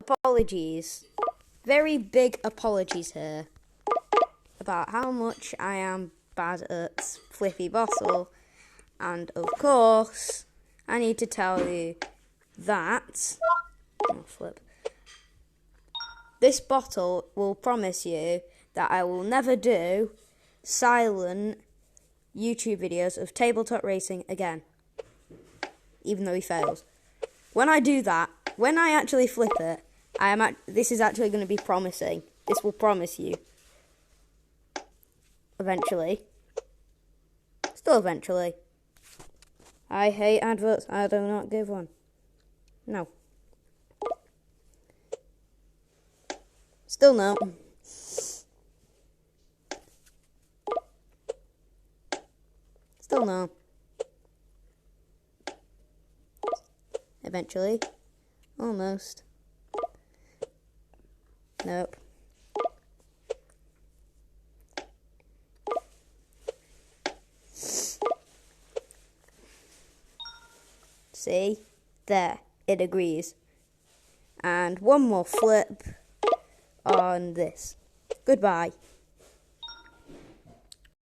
apologies. Very big apologies here about how much I am bad at Flippy Bottle. And of course, I need to tell you that this bottle will promise you that I will never do silent YouTube videos of tabletop racing again, even though he fails. When I do that, when I actually flip it, this is actually going to be promising. This will promise you. Eventually. Still eventually. I hate adverts. I do not give one. No. Still no. Still no. Eventually. Almost. Nope. See? There. It agrees. And one more flip on this. Goodbye.